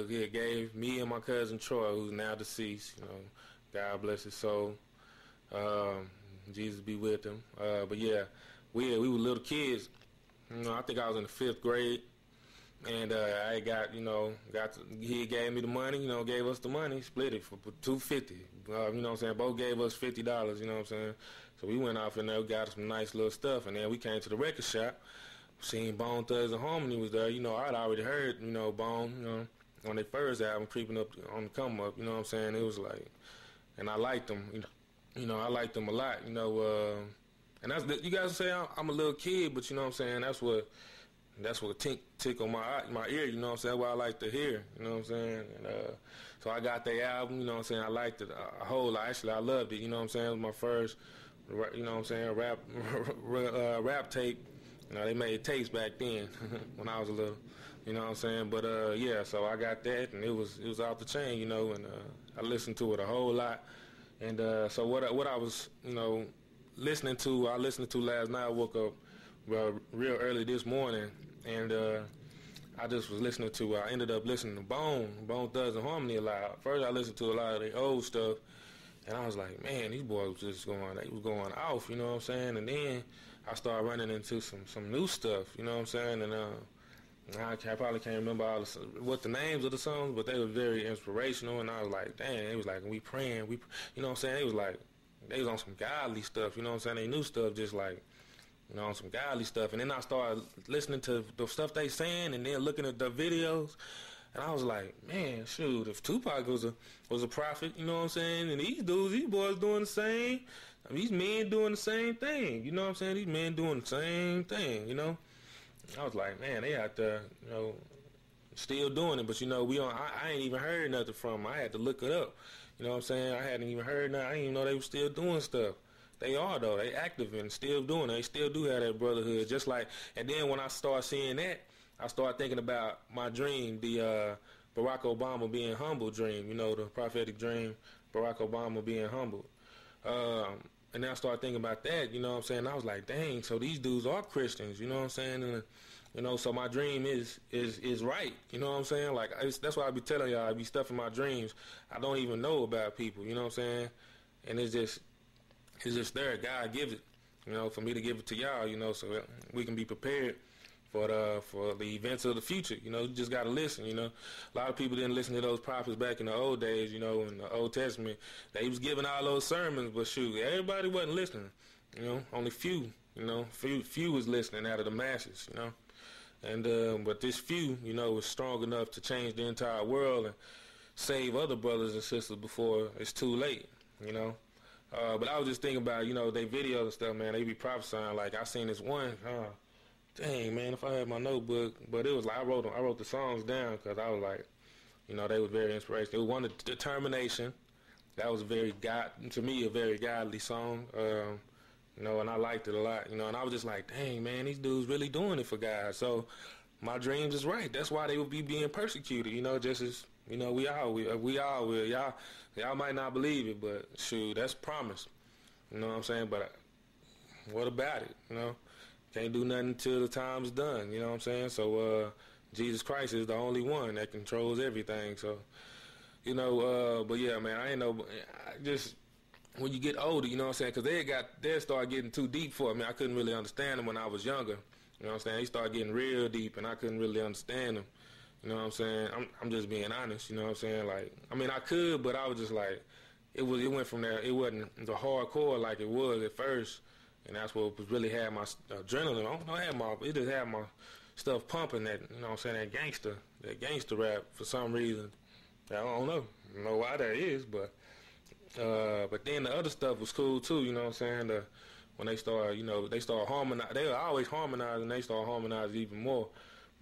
He gave me and my cousin Troy, who's now deceased. You know, God bless his soul. Jesus be with him. But yeah, we were little kids. You know, I think I was in the 5th grade, and I got he gave me the money. You know, gave us the money, split it for $250. You know what I'm saying? Both gave us $50. You know what I'm saying? So we went off in there, got some nice little stuff, and then we came to the record shop. Seen Bone Thugs and Harmony was there. You know, I'd already heard, you know, Bone, you know, on their first album, Creeping Up on the Come Up. You know what I'm saying? It was like, and I liked them. You know, I liked them a lot. You know, and that's you guys say I'm a little kid, but you know what I'm saying? That's what tickle my ear. You know what I'm saying? That's what I like to hear. You know what I'm saying? And so I got their album. You know what I'm saying? I liked it a whole lot. Actually, I loved it. You know what I'm saying? It was my first, you know what I'm saying, rap tape. You know, they made tapes back then when I was a little, you know what I'm saying? But, yeah, so I got that, and it was off the chain, you know, and I listened to it a whole lot. And so what I was, you know, listening to last night. I woke up real early this morning, and I just was I ended up listening to Bone Thugs and Harmony a lot. First, I listened to a lot of their old stuff, and I was like, man, these boys was going off, you know what I'm saying? And then I started running into some new stuff, you know what I'm saying? And I probably can't remember what the names of the songs, but they were very inspirational. And I was like, dang, it was like we praying, you know what I'm saying? It was like they was on some godly stuff, you know what I'm saying? They knew stuff just like, you know, on some godly stuff. And then I started listening to the stuff they saying, and then looking at the videos. And I was like, man, shoot, if Tupac was a prophet, you know what I'm saying? And these boys doing the same. I mean, these men doing the same thing, you know what I'm saying? These men doing the same thing, you know? I was like, man, they out there, you know, still doing it. But, you know, I ain't even heard nothing from them. I had to look it up, you know what I'm saying? I hadn't even heard nothing. I didn't even know they were still doing stuff. They are, though. They active and still doing it. They still do have that brotherhood. Just like, and then when I started seeing that, I started thinking about my dream, the Barack Obama being humble dream, you know, the prophetic dream, Barack Obama being humble. And then I started thinking about that, you know what I'm saying? I was like, dang, so these dudes are Christians, you know what I'm saying? And, you know, so my dream is right, you know what I'm saying? Like, that's why I be telling y'all, I be stuff in my dreams I don't even know about people, you know what I'm saying? And it's just there. God gives it, you know, for me to give it to y'all, you know, so we can be prepared for the events of the future. You know, you just got to listen, you know. A lot of people didn't listen to those prophets back in the old days, you know, in the Old Testament. They was giving all those sermons, but shoot, everybody wasn't listening, you know. Only few, you know, few was listening out of the masses, you know. And but this few, you know, was strong enough to change the entire world and save other brothers and sisters before it's too late, you know. But I was just thinking about, you know, they videos and stuff, man. They be prophesying. Like, I seen this one, dang, man, if I had my notebook. But it was like I wrote the songs down because I was like, you know, they were very inspirational. It was one of Determination. That was a very godly song. You know, and I liked it a lot. You know, and I was just like, dang, man, these dudes really doing it for God. So my dreams is right. That's why they would be being persecuted. You know, just as, you know, we all will. Y'all might not believe it, but shoot, that's promise. You know what I'm saying? But what about it? You know, can't do nothing until the time's done. You know what I'm saying? So Jesus Christ is the only one that controls everything. So, you know, but yeah, man, I just when you get older, you know what I'm saying? Because they started getting too deep for me. I couldn't really understand them when I was younger. You know what I'm saying? They started getting real deep, and I couldn't really understand them. You know what I'm saying? I'm just being honest. You know what I'm saying? Like, I mean, I could, but I was just like, it went from there. It wasn't the hardcore like it was at first, and that's what really had my adrenaline. I don't know, it just had my stuff pumping. That, you know what I'm saying? That gangster rap for some reason. I don't know why that is, but then the other stuff was cool too. You know what I'm saying? When they started, you know, they harmonizing. They were always harmonizing. They started harmonizing even more.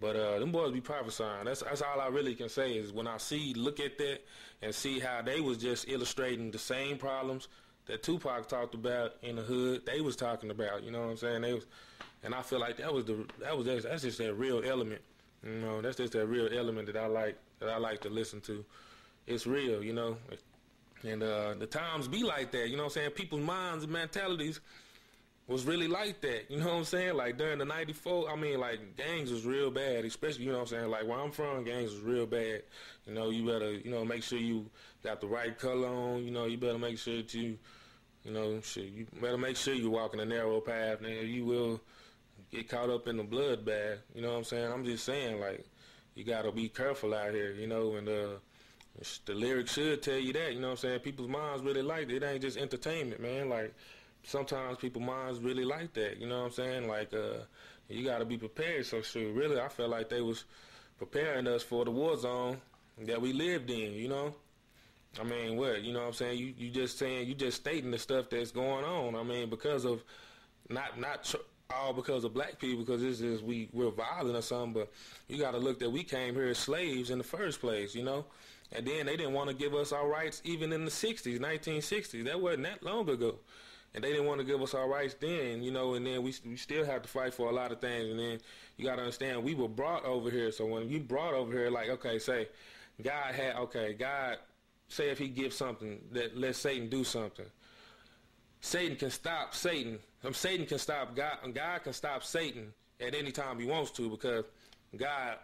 But them boys be prophesying. That's all I really can say is when I look at that and see how they was just illustrating the same problems that Tupac talked about in the hood. They was talking about. You know what I'm saying? And I feel like that's just that real element. You know, that's just that real element that I like to listen to. It's real, you know. And the times be like that. You know what I'm saying? People's minds and mentalities. was really like that. You know what I'm saying? Like during the 94, I mean, like gangs was real bad, especially, you know what I'm saying? Like where I'm from, gangs was real bad. You know, you better, you know, make sure you got the right color on. You know, you better make sure that you know, shit, you better make sure you're walking a narrow path. Now, you will get caught up in the bloodbath. You know what I'm saying? I'm just saying, like, you got to be careful out here, you know, and the lyrics should tell you that, you know what I'm saying? People's minds really like it. It ain't just entertainment, man. Like, sometimes people's minds really like that, you know what I'm saying? Like, you got to be prepared. So, sure, really, I felt like they was preparing us for the war zone that we lived in, you know? I mean, what, you know what I'm saying? You just saying, you just stating the stuff that's going on. I mean, because of, not all because of black people, because this is, we're violent or something, but you got to look that we came here as slaves in the first place, you know? And then they didn't want to give us our rights even in the 60s, 1960s. That wasn't that long ago. And they didn't want to give us our rights then, you know, and then we still have to fight for a lot of things. And then you got to understand, we were brought over here. So when you brought over here, like, okay, say, God, say if he gives something, that let Satan do something. Satan can stop Satan. Satan can stop God, and God can stop Satan at any time he wants to, because God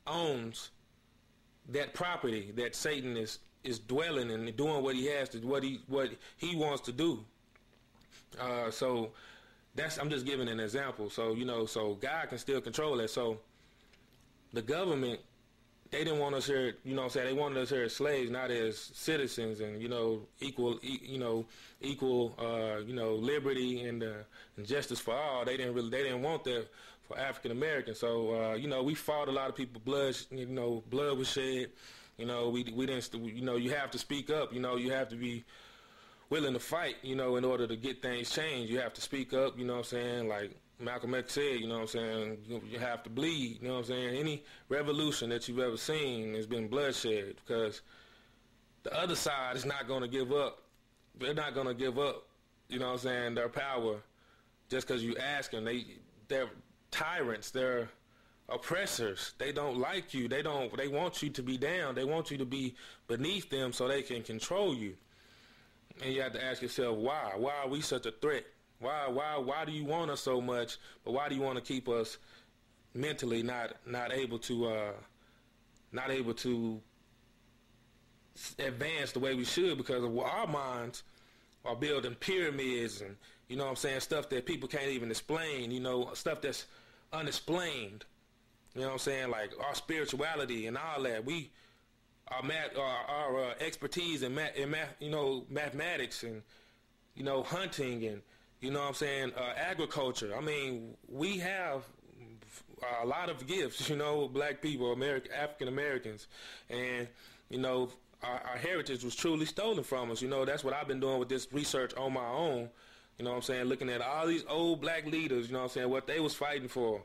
owns that property that Satan is dwelling in and doing what he has to, what he wants to do. So I'm just giving an example. So, you know, so God can still control that. So the government, they didn't want us here, you know what I'm saying? They wanted us here as slaves, not as citizens, and, you know, equal liberty and justice for all. They didn't want that for African Americans. So, you know, we fought a lot of people, blood was shed. You know, we didn't, you know, you have to speak up, you know, you have to be willing to fight, you know, in order to get things changed. You have to speak up, you know what I'm saying? Like Malcolm X said, you know what I'm saying? You have to bleed, you know what I'm saying? Any revolution that you've ever seen has been bloodshed, because the other side is not going to give up. They're not going to give up, you know what I'm saying, their power just because you ask them. They're tyrants. They're oppressors. They don't like you. They want you to be down. They want you to be beneath them so they can control you. And you have to ask yourself, why? Why are we such a threat? Why do you want us so much, but why do you want to keep us mentally not able to advance the way we should, because of our minds are building pyramids and, you know what I'm saying, stuff that people can't even explain, you know, stuff that's unexplained. You know what I'm saying? Like our spirituality and all that. Our expertise in math, you know, mathematics and, you know, hunting and, you know what I'm saying, agriculture. I mean, we have a lot of gifts, you know, black people, African Americans, and, you know, our heritage was truly stolen from us. You know, that's what I've been doing with this research on my own. You know what I'm saying? Looking at all these old black leaders, you know what I'm saying, what they was fighting for.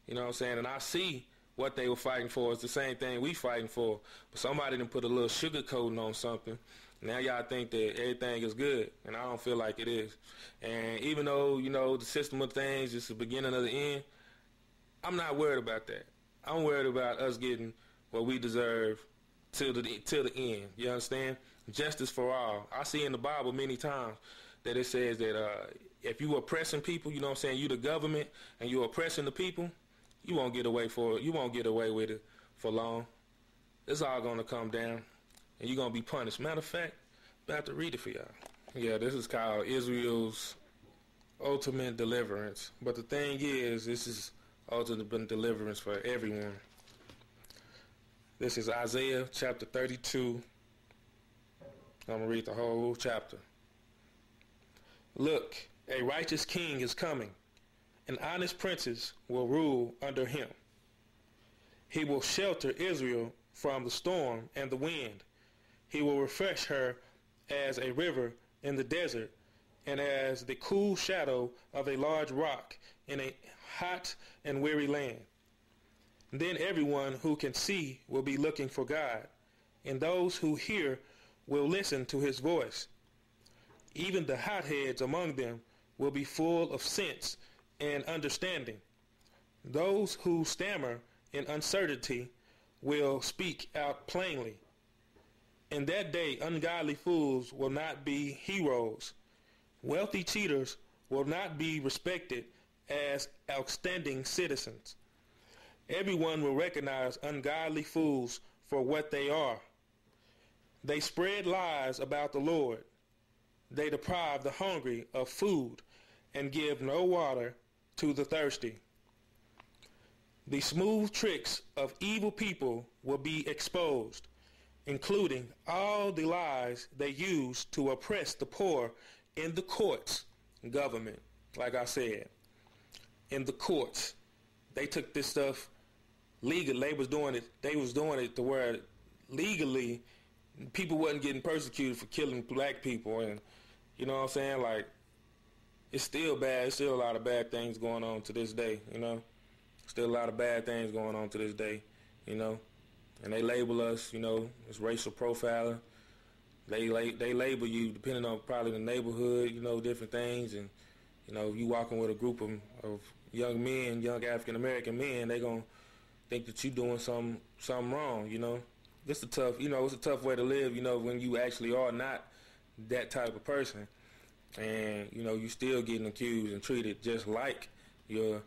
You know what I'm saying? And I see what they were fighting for is the same thing we fighting for. But somebody done put a little sugar coating on something. Now y'all think that everything is good, and I don't feel like it is. And even though, you know, the system of things is the beginning of the end, I'm not worried about that. I'm worried about us getting what we deserve till the end. You understand? Justice for all. I see in the Bible many times that it says that if you oppressing people, you know what I'm saying, you the government, and you oppressing the people, you won't get away with it for long. It's all gonna come down, and you're gonna be punished. Matter of fact, I'm about to read it for y'all. Yeah, this is called Israel's ultimate deliverance. But the thing is, this is ultimate deliverance for everyone. This is Isaiah chapter 32. I'm going to read the whole chapter. Look, a righteous king is coming, and honest princes will rule under him. He will shelter Israel from the storm and the wind. He will refresh her as a river in the desert, and as the cool shadow of a large rock in a hot and weary land. Then everyone who can see will be looking for God, and those who hear will listen to his voice. Even the hotheads among them will be full of sense and understanding. Those who stammer in uncertainty will speak out plainly. In that day, ungodly fools will not be heroes. Wealthy cheaters will not be respected as outstanding citizens. Everyone will recognize ungodly fools for what they are. They spread lies about the Lord. They deprive the hungry of food and give no water to the thirsty. The smooth tricks of evil people will be exposed, including all the lies they use to oppress the poor in the courts, government, like I said, in the courts. They took this stuff legal. They was doing it to where legally people wasn't getting persecuted for killing black people. And you know what I'm saying? Like, it's still bad. It's still a lot of bad things going on to this day, you know? Still a lot of bad things going on to this day, you know? And they label us, you know, as racial profiling. They label you depending on probably the neighborhood, you know, different things. And, you know, you walking with a group of young men, young African-American men, they going to think that you doing something wrong, you know? It's a tough way to live, you know, when you actually are not that type of person. And, you know, you still getting accused and treated just like you're,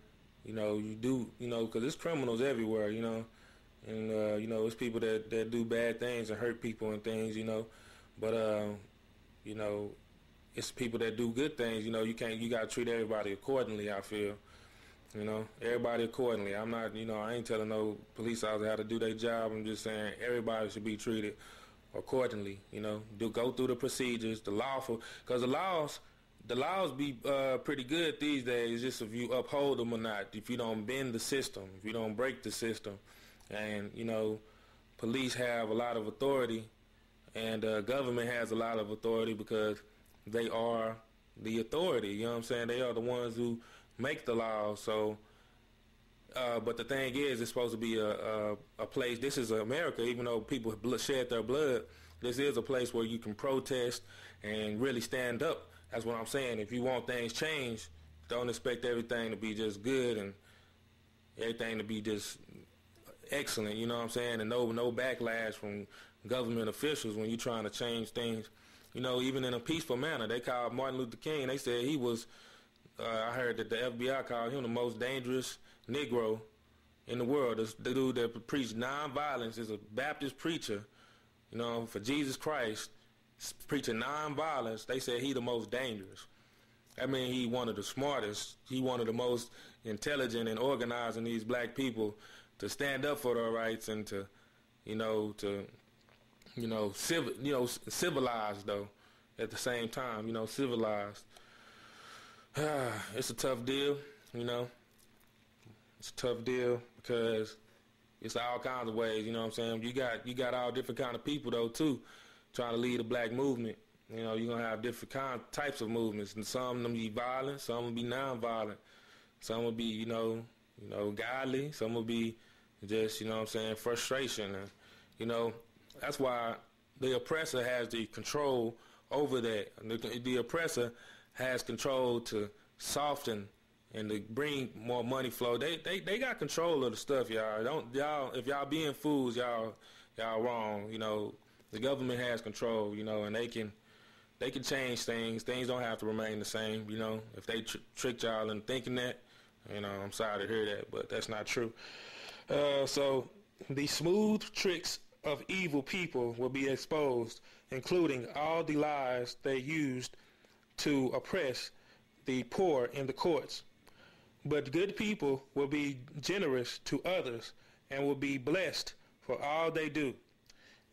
you know, you do, you know, because there's criminals everywhere, you know. And, you know, it's people that do bad things and hurt people and things, you know. But, you know, it's people that do good things, you know. You got to treat everybody accordingly, I feel. You know, everybody accordingly. I'm not, you know, I ain't telling no police officer how to do their job. I'm just saying everybody should be treated accordingly, you know. Go through the procedures, the lawful, because the laws be pretty good these days, just if you uphold them or not, if you don't bend the system, if you don't break the system. And, you know, police have a lot of authority, and government has a lot of authority because they are the authority, you know what I'm saying? They are the ones who make the laws. So, but the thing is, it's supposed to be a place, this is America, even though people shed their blood, this is a place where you can protest and really stand up. That's what I'm saying. If you want things changed, don't expect everything to be just good and everything to be just excellent, you know what I'm saying? And no backlash from government officials when you're trying to change things, you know, even in a peaceful manner. They called Martin Luther King, they said he was, I heard that the FBI called him the most dangerous Negro in the world. The dude that preached nonviolence is a Baptist preacher, you know, for Jesus Christ, preaching nonviolence. They said he the most dangerous. I mean, he one of the smartest. He one of the most intelligent and organizing these black people to stand up for their rights and to, civilized though at the same time, you know, civilized. It's a tough deal, you know. It's a tough deal because it's all kinds of ways, you know what I'm saying? You got all different kind of people though too, trying to lead a black movement. You know, you're gonna have different types of movements, and some of them be violent, some will be non-violent, some will be, you know, godly, some will be just, you know what I'm saying, frustration. And, you know, that's why the oppressor has the control over that. The oppressor has control to soften and to bring more money flow. They got control of the stuff, y'all. If y'all being fools, y'all wrong. You know, the government has control, you know, and they can change things. Things don't have to remain the same, you know. If they tricked y'all into thinking that, you know, I'm sorry to hear that, but that's not true. So the smooth tricks of evil people will be exposed, including all the lies they used to oppress the poor in the courts. But good people will be generous to others and will be blessed for all they do.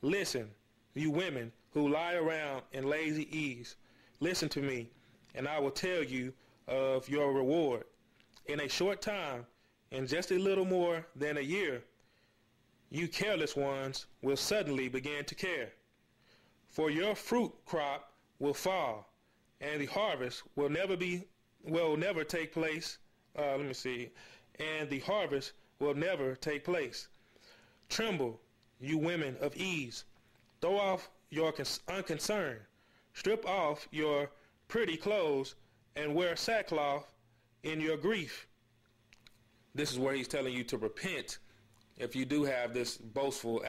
Listen, you women who lie around in lazy ease, listen to me, and I will tell you of your reward. In a short time, in just a little more than a year, you careless ones will suddenly begin to care. For your fruit crop will fall, and the harvest will never take place. And the harvest will never take place. Tremble, you women of ease. Throw off your unconcern. Strip off your pretty clothes and wear sackcloth in your grief. This is where he's telling you to repent if you do have this boastful